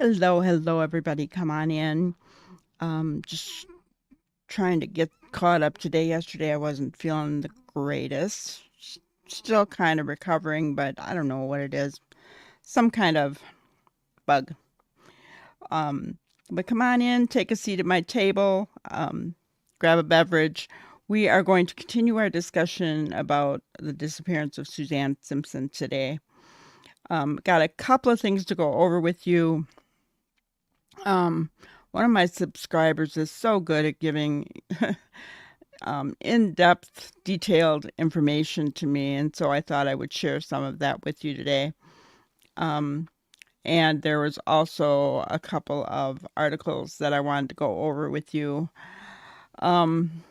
Hello, hello, everybody. Come on in. Just trying to get caught up today. Yesterday, I wasn't feeling the greatest. Still kind of recovering, but I don't know what it is. Some kind of bug. Um, but come on in, take a seat at my table, grab a beverage. We are going to continue our discussion about the disappearance of Suzanne Simpson today. Got a couple of things to go over with you. Um, One of my subscribers is so good at giving in-depth, detailed information to me, and so I thought I would share some of that with you today. Um, and there was also a couple of articles that I wanted to go over with you. Um,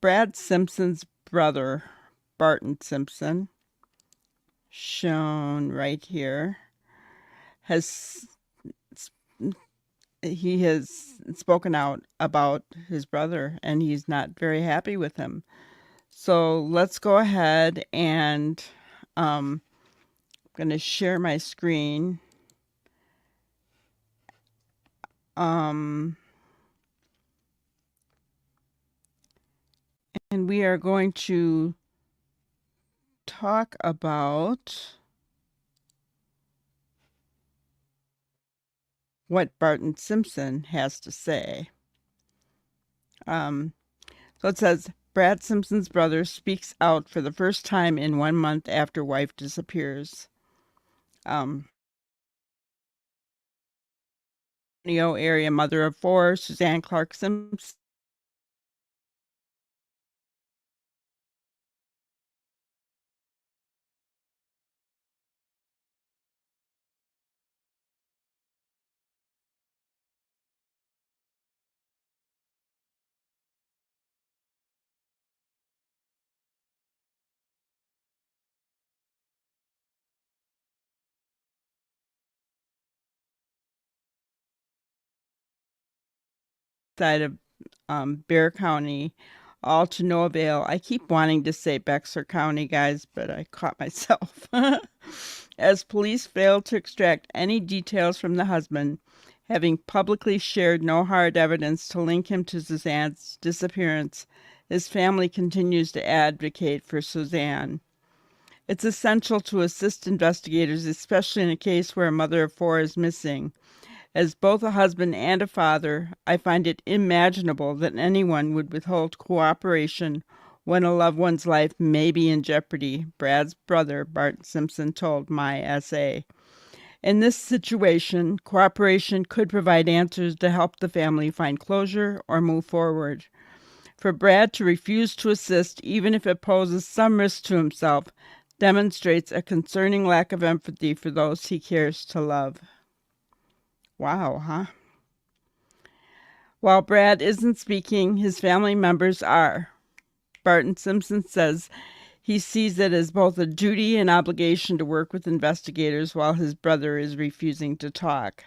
Brad Simpson's brother, Barton Simpson, shown right here, has he has spoken out about his brother and he's not very happy with him. So let's go ahead and I'm going to share my screen. Um, and we are going to talk about what Barton Simpson has to say. So it says, Brad Simpson's brother speaks out for the first time in 1 month after wife disappears. Area mother of four, Suzanne Clark Simpson. Side of Bear County, all to no avail. I keep wanting to say Bexar County, guys, but I caught myself. As police failed to extract any details from the husband, having publicly shared no hard evidence to link him to Suzanne's disappearance, his family continues to advocate for Suzanne. It's essential to assist investigators, especially in a case where a mother of four is missing. As both a husband and a father, I find it imaginable that anyone would withhold cooperation when a loved one's life may be in jeopardy, Brad's brother, Bart Simpson, told my essay. In this situation, cooperation could provide answers to help the family find closure or move forward. For Brad to refuse to assist, even if it poses some risk to himself, demonstrates a concerning lack of empathy for those he cares to love. Wow, huh? While Brad isn't speaking, his family members are. Barton Simpson says he sees it as both a duty and obligation to work with investigators while his brother is refusing to talk.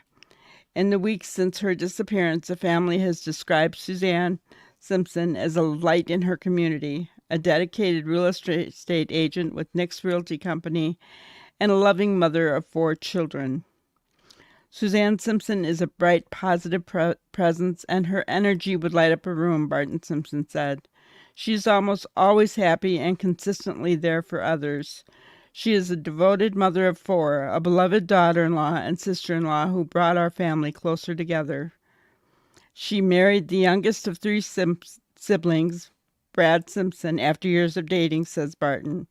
In the weeks since her disappearance, the family has described Suzanne Simpson as a light in her community, a dedicated real estate agent with Nick's Realty Company, and a loving mother of four children. Suzanne Simpson is a bright, positive presence, and her energy would light up a room, Barton Simpson said. She's almost always happy and consistently there for others. She is a devoted mother of four, a beloved daughter-in-law and sister-in-law who brought our family closer together. She married the youngest of three siblings, Brad Simpson, after years of dating, says Barton.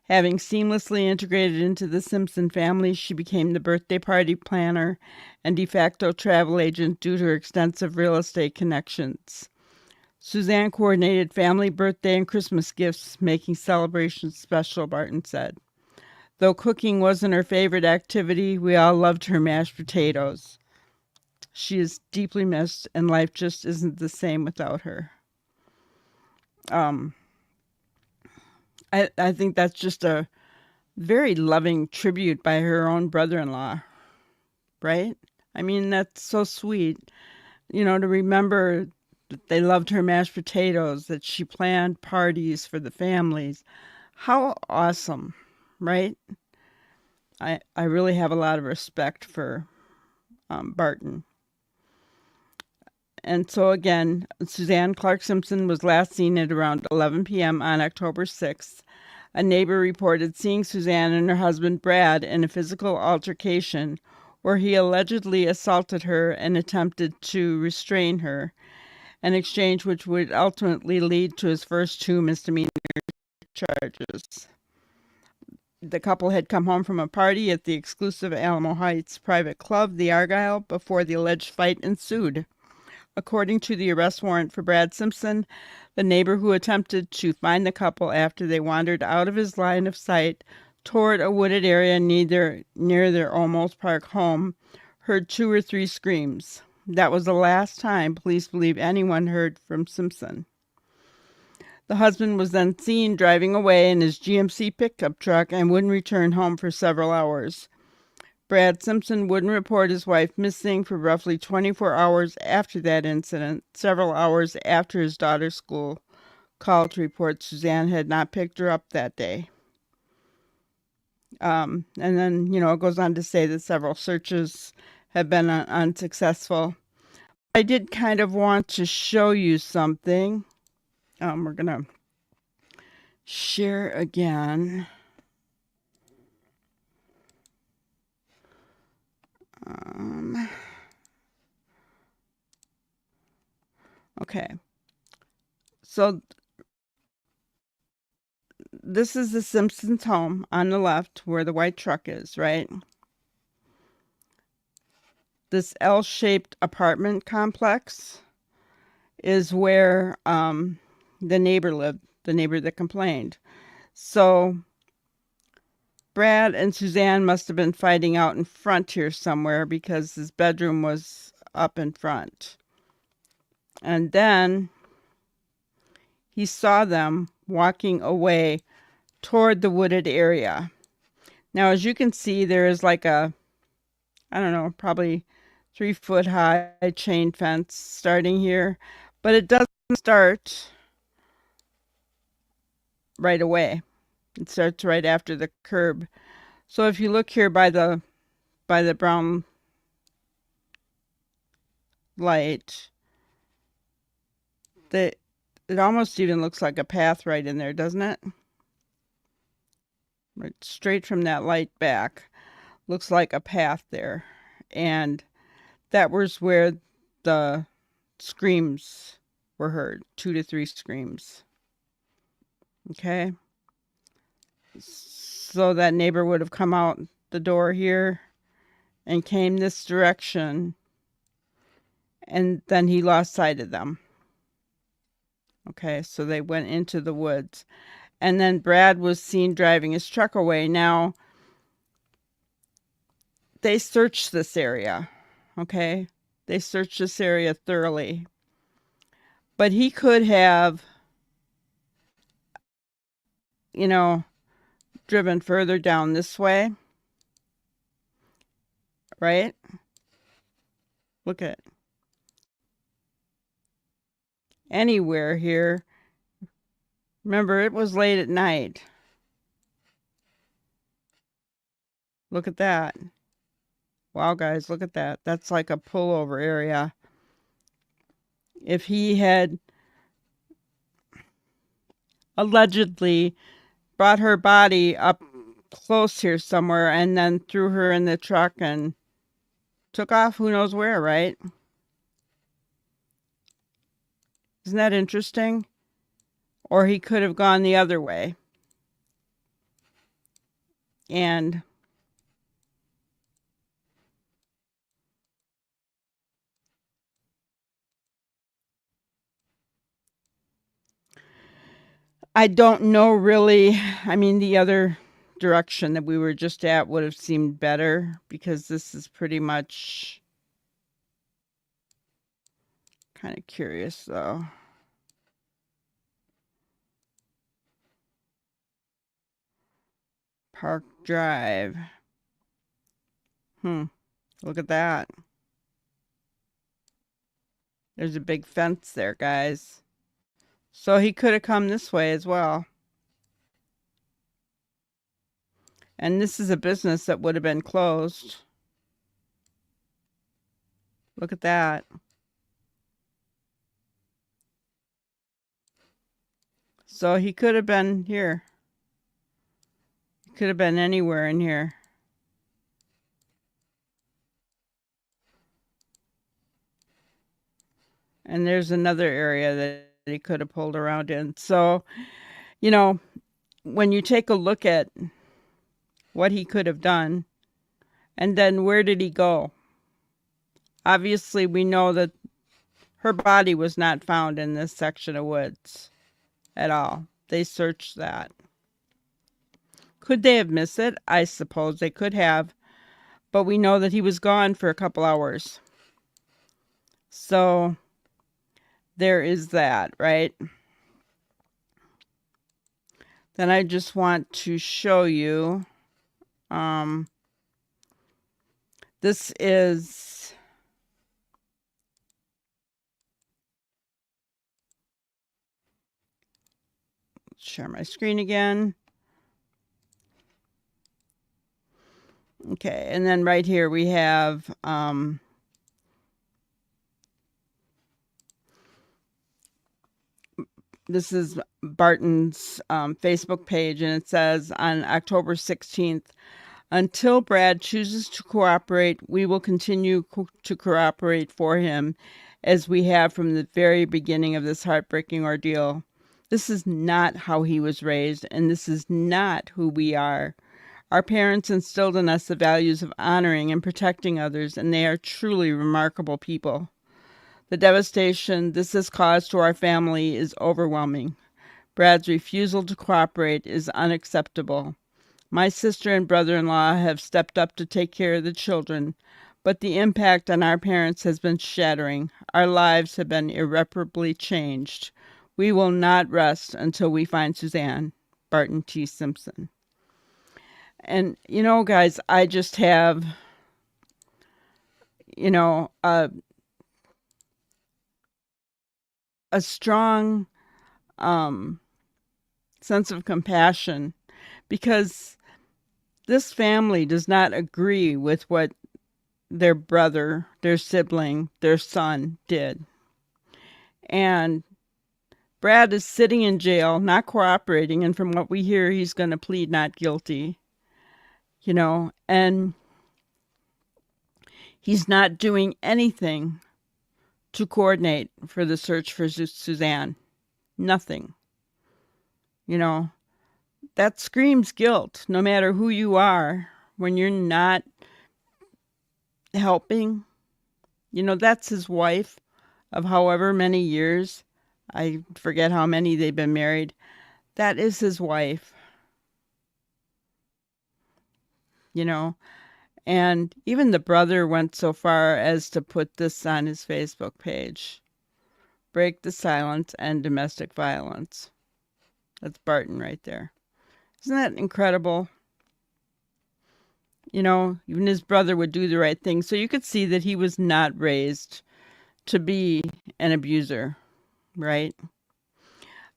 Having seamlessly integrated into the Simpson family, she became the birthday party planner and de facto travel agent due to her extensive real estate connections. Suzanne coordinated family birthday and Christmas gifts, making celebrations special, Barton said. Though cooking wasn't her favorite activity, we all loved her mashed potatoes. She is deeply missed, and life just isn't the same without her. I think that's just a very loving tribute by her own brother-in-law, right? I mean, that's so sweet, to remember that they loved her mashed potatoes, that she planned parties for the families. How awesome, right? I really have a lot of respect for Barton. And so again, Suzanne Clark Simpson was last seen at around 11 p.m. on October 6th. A neighbor reported seeing Suzanne and her husband Brad in a physical altercation where he allegedly assaulted her and attempted to restrain her, an exchange which would ultimately lead to his first 2 misdemeanor charges. The couple had come home from a party at the exclusive Alamo Heights private club, the Argyle, before the alleged fight ensued. According to the arrest warrant for Brad Simpson, the neighbor who attempted to find the couple after they wandered out of his line of sight toward a wooded area near their Olmos Park home heard 2 or 3 screams. That was the last time police believe anyone heard from Simpson. The husband was then seen driving away in his GMC pickup truck and wouldn't return home for several hours. Brad Simpson wouldn't report his wife missing for roughly 24 hours after that incident, several hours after his daughter's school called to report Suzanne had not picked her up that day. And then, it goes on to say that several searches have been unsuccessful. I did kind of want to show you something. We're going to share again. Okay. So this is the Simpsons' home on the left where the white truck is, right? This L-shaped apartment complex is where the neighbor lived, the neighbor that complained. So Brad and Suzanne must have been fighting out in front here somewhere because his bedroom was up in front. And then he saw them walking away toward the wooded area. Now, as you can see, there is like a, I don't know, probably 3-foot high chain fence starting here, but it doesn't start right away. It starts right after the curb. So if you look here by the brown light, it almost even looks like a path right in there, doesn't it? Right straight from that light back. Looks like a path there. And that was where the screams were heard, 2 to 3 screams. Okay. So that neighbor would have come out the door here and came this direction, and then he lost sight of them. Okay, so they went into the woods. And then Brad was seen driving his truck away. Now, they searched this area, okay? They searched this area thoroughly. But he could have, driven further down this way, right? Look at it. Anywhere here. Remember, it was late at night. Look at that. Wow, guys, look at that. That's like a pullover area. If he had allegedly brought her body up close here somewhere and then threw her in the truck and took off who knows where, right? Isn't that interesting? Or he could have gone the other way. And I don't know really. I mean, the other direction that we were just at would have seemed better because this is pretty much kind of curious though. Park Drive. Look at that. There's a big fence there, guys. So he could have come this way as well. And this is a business that would have been closed. Look at that. So he could have been here. He could have been anywhere in here. And there's another area that he could have pulled around in. So, you know, when you take a look at what he could have done, and then where did he go? Obviously, we know that her body was not found in this section of woods at all. They searched that. Could they have missed it? I suppose they could have, but we know that he was gone for a couple hours. So there is that, right? Then I just want to show you, this is, share my screen again. Okay, and then right here we have, this is Barton's Facebook page, and it says on October 16th, until Brad chooses to cooperate, we will continue to cooperate for him as we have from the very beginning of this heartbreaking ordeal. This is not how he was raised, and this is not who we are. Our parents instilled in us the values of honoring and protecting others, and they are truly remarkable people. The devastation this has caused to our family is overwhelming. Brad's refusal to cooperate is unacceptable. My sister and brother-in-law have stepped up to take care of the children, but the impact on our parents has been shattering. Our lives have been irreparably changed. We will not rest until we find Suzanne. Barton T. Simpson. And, you know, guys, I just have, you know, a strong sense of compassion, because this family does not agree with what their brother, their sibling, their son did. And Brad is sitting in jail, not cooperating, and from what we hear, he's going to plead not guilty. You know, and he's not doing anything to coordinate for the search for Suzanne. Nothing. You know, that screams guilt, no matter who you are, when you're not helping. You know, that's his wife of however many years. I forget how many they've been married. That is his wife. You know, and even the brother went so far as to put this on his Facebook page. Break the silence and domestic violence. That's Barton right there. Isn't that incredible? You know, even his brother would do the right thing. So you could see that he was not raised to be an abuser, right?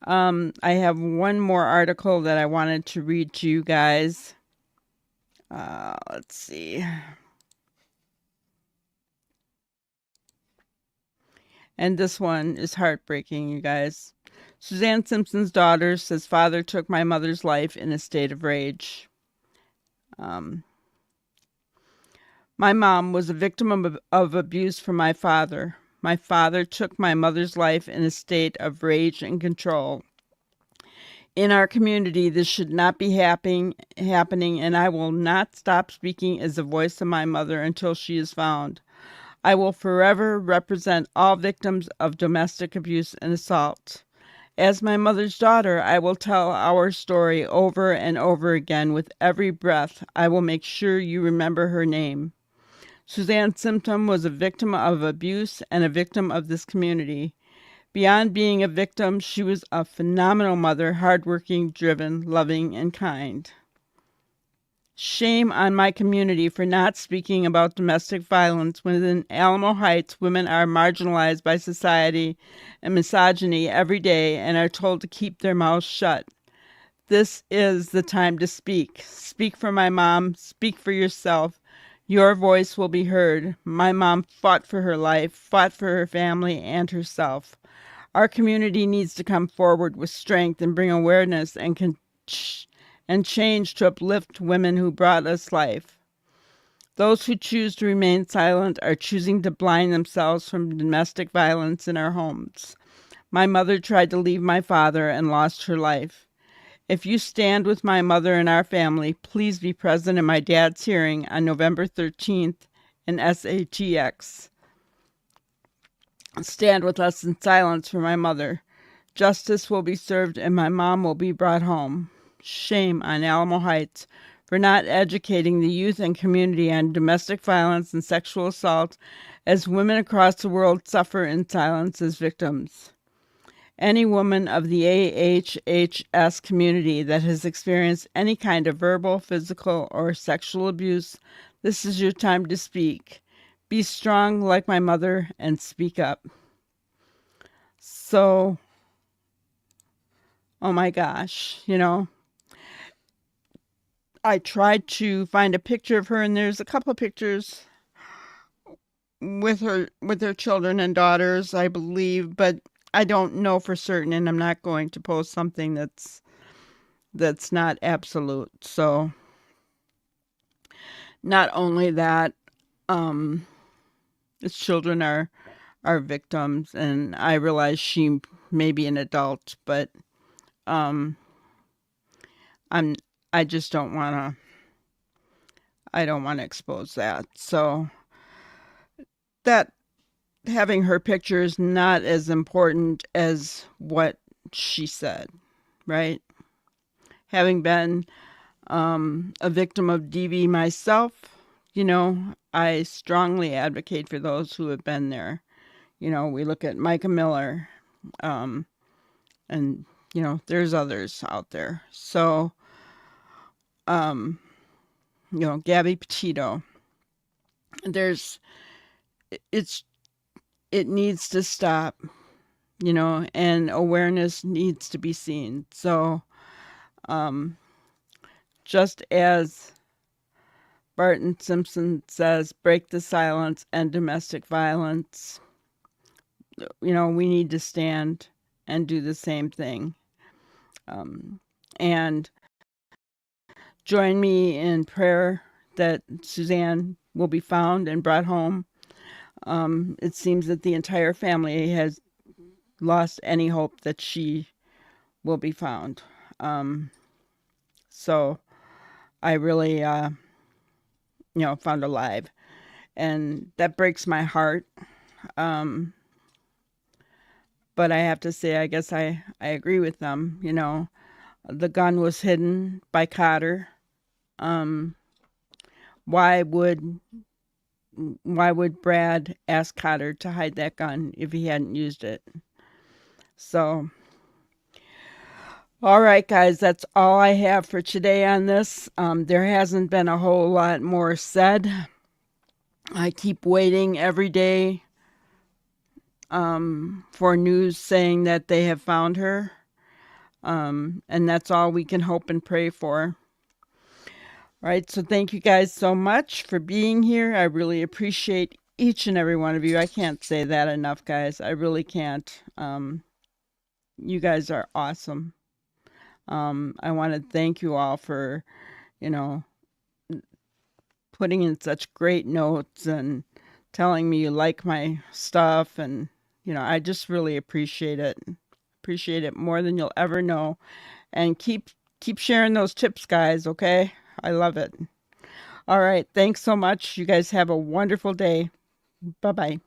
I have one more article that I wanted to read to you guys. Let's see. And this one is heartbreaking, you guys. Suzanne Simpson's daughter says, father took my mother's life in a state of rage. My mom was a victim of abuse from my father. My father took my mother's life in a state of rage and control. In our community, this should not be happening, and I will not stop speaking as the voice of my mother until she is found. I will forever represent all victims of domestic abuse and assault. As my mother's daughter, I will tell our story over and over again. With every breath, I will make sure you remember her name. Suzanne Simpson was a victim of abuse and a victim of this community. Beyond being a victim, she was a phenomenal mother, hardworking, driven, loving, and kind. Shame on my community for not speaking about domestic violence when in Alamo Heights women are marginalized by society and misogyny every day and are told to keep their mouths shut. This is the time to speak. Speak for my mom. Speak for yourself. Your voice will be heard. My mom fought for her life, fought for her family and herself. Our community needs to come forward with strength and bring awareness and change to uplift women who brought us life. Those who choose to remain silent are choosing to blind themselves from domestic violence in our homes. My mother tried to leave my father and lost her life. If you stand with my mother and our family, please be present in my dad's hearing on November 13th in SATX. Stand with us in silence for my mother. Justice will be served and my mom will be brought home. Shame on Alamo Heights for not educating the youth and community on domestic violence and sexual assault as women across the world suffer in silence as victims. Any woman of the AHHS community that has experienced any kind of verbal, physical, or sexual abuse, this is your time to speak. Be strong like my mother and speak up. So, oh my gosh, I tried to find a picture of her, and there's a couple of pictures with her children and daughters, I believe, but I don't know for certain, and I'm not going to post something that's not absolute. So not only that, its children are victims, and I realize she may be an adult, but I just don't want to expose that. So that having her picture is not as important as what she said, right? Having been a victim of DV myself, I strongly advocate for those who have been there. We look at Micah Miller, and, there's others out there. So, Gabby Petito. It needs to stop, and awareness needs to be seen. So, just as Barton Simpson says, break the silence and domestic violence, we need to stand and do the same thing. And join me in prayer that Suzanne will be found and brought home. It seems that the entire family has lost any hope that she will be found. So I really, found alive. And that breaks my heart. But I have to say, I guess I agree with them. The gun was hidden by Cotter. Why would Brad ask Cotter to hide that gun if he hadn't used it? So, all right, guys, that's all I have for today on this. There hasn't been a whole lot more said. I keep waiting every day for news saying that they have found her. And that's all we can hope and pray for. All right, so thank you guys so much for being here. I really appreciate each and every one of you. I can't say that enough, guys. I really can't. You guys are awesome. I want to thank you all for, putting in such great notes and telling me you like my stuff. And, I just really appreciate it. Appreciate it more than you'll ever know. And keep sharing those tips, guys, okay? I love it. All right. Thanks so much. You guys have a wonderful day. Bye-bye.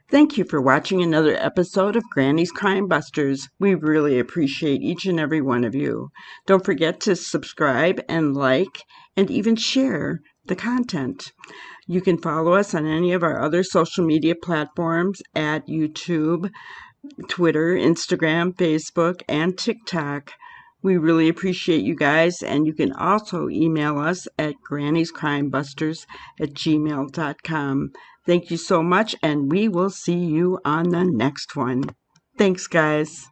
Thank you for watching another episode of Granny's Crime Busters. We really appreciate each and every one of you. Don't forget to subscribe and like and even share the content. You can follow us on any of our other social media platforms at YouTube, Twitter, Instagram, Facebook, and TikTok. We really appreciate you guys, and you can also email us at granniescrimebusters@gmail.com. Thank you so much, and we will see you on the next one. Thanks, guys.